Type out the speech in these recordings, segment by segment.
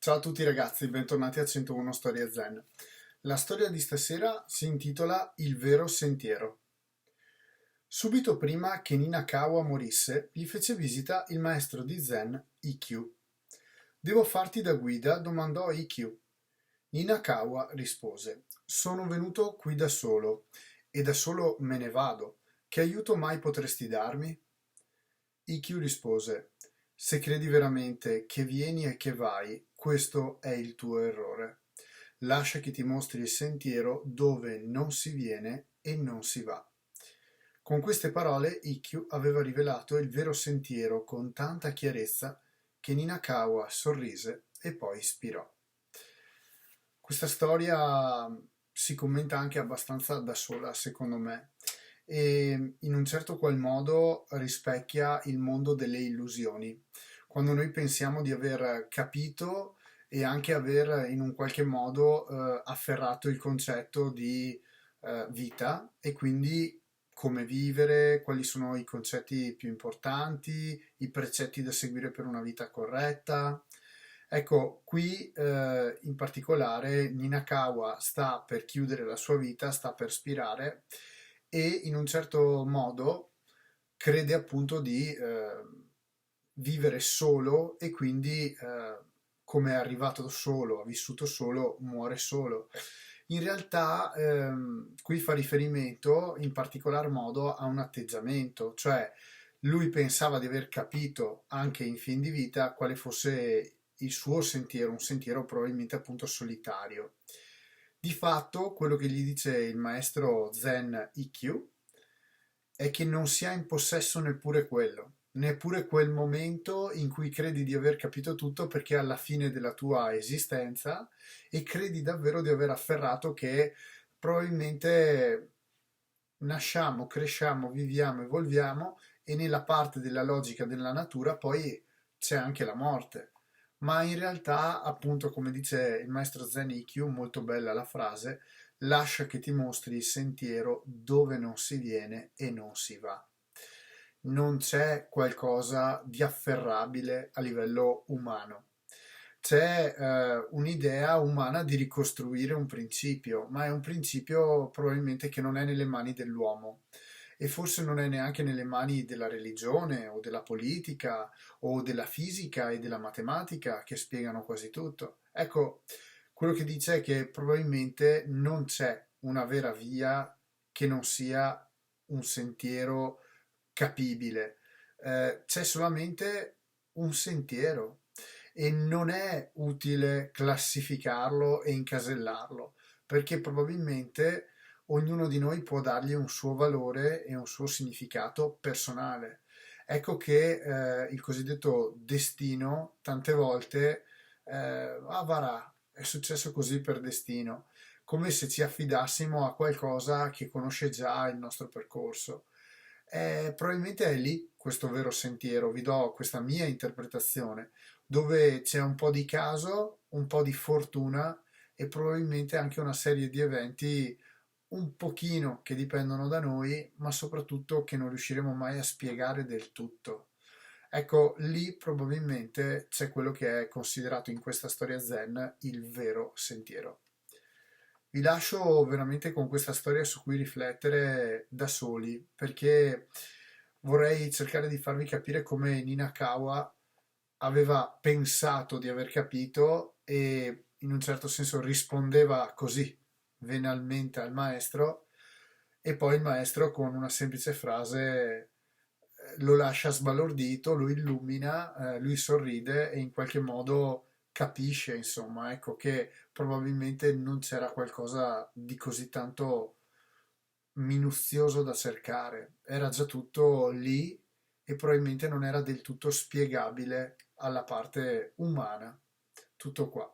Ciao a tutti ragazzi, bentornati a 101 Storie Zen. La storia di stasera si intitola Il vero sentiero. Subito prima che Nina Kawa morisse, gli fece visita il maestro di Zen, Ikkyu. Devo farti da guida? Domandò Ikkyu. Nina Kawa rispose: Sono venuto qui da solo e da solo me ne vado. Che aiuto mai potresti darmi? Ikkyu rispose: Se credi veramente che vieni e che vai, questo è il tuo errore. Lascia che ti mostri il sentiero dove non si viene e non si va. Con queste parole Ikkyu aveva rivelato il vero sentiero con tanta chiarezza che Ninakawa sorrise e poi spirò. Questa storia si commenta anche abbastanza da sola, secondo me, e in un certo qual modo rispecchia il mondo delle illusioni. Quando noi pensiamo di aver capito e anche aver in un qualche modo afferrato il concetto di vita e quindi come vivere, quali sono i concetti più importanti, i precetti da seguire per una vita corretta. Ecco, qui in particolare Ninakawa sta per chiudere la sua vita, sta per spirare e in un certo modo crede appunto di vivere solo e quindi come è arrivato solo, ha vissuto solo, muore solo. In realtà qui fa riferimento in particolar modo a un atteggiamento, cioè lui pensava di aver capito anche in fin di vita quale fosse il suo sentiero, un sentiero probabilmente appunto solitario. Di fatto, quello che gli dice il maestro Zen Ikkyu è che non si ha in possesso neppure quello, neppure quel momento in cui credi di aver capito tutto perché è alla fine della tua esistenza e credi davvero di aver afferrato che probabilmente nasciamo, cresciamo, viviamo, evolviamo e nella parte della logica della natura poi c'è anche la morte. Ma in realtà, appunto, come dice il maestro Zen Ikkyu, molto bella la frase, lascia che ti mostri il sentiero dove non si viene e non si va. Non c'è qualcosa di afferrabile a livello umano. C'è un'idea umana di ricostruire un principio, ma è un principio probabilmente che non è nelle mani dell'uomo e forse non è neanche nelle mani della religione o della politica o della fisica e della matematica che spiegano quasi tutto. Ecco, quello che dice è che probabilmente non c'è una vera via che non sia un sentiero capibile. C'è solamente un sentiero e non è utile classificarlo e incasellarlo, perché probabilmente ognuno di noi può dargli un suo valore e un suo significato personale. Ecco che il cosiddetto destino tante volte varrà, è successo così per destino, come se ci affidassimo a qualcosa che conosce già il nostro percorso. Probabilmente è lì questo vero sentiero, vi do questa mia interpretazione, dove c'è un po' di caso, un po' di fortuna e probabilmente anche una serie di eventi un pochino che dipendono da noi, ma soprattutto che non riusciremo mai a spiegare del tutto. Ecco, lì probabilmente c'è quello che è considerato in questa storia zen il vero sentiero. Vi lascio veramente con questa storia su cui riflettere da soli, perché vorrei cercare di farvi capire come Nina Kawa aveva pensato di aver capito e in un certo senso rispondeva così venalmente al maestro e poi il maestro con una semplice frase lo lascia sbalordito, lo illumina, lui sorride e in qualche modo capisce, insomma, ecco che probabilmente non c'era qualcosa di così tanto minuzioso da cercare, era già tutto lì e probabilmente non era del tutto spiegabile alla parte umana. Tutto qua.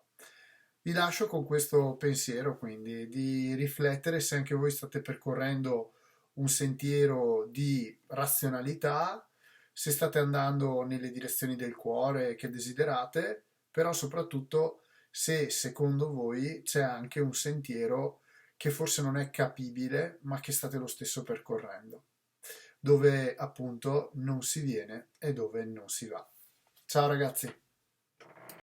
Vi lascio con questo pensiero quindi di riflettere se anche voi state percorrendo un sentiero di razionalità, se state andando nelle direzioni del cuore che desiderate, però soprattutto se secondo voi c'è anche un sentiero che forse non è capibile, ma che state lo stesso percorrendo, dove appunto non si viene e dove non si va. Ciao ragazzi!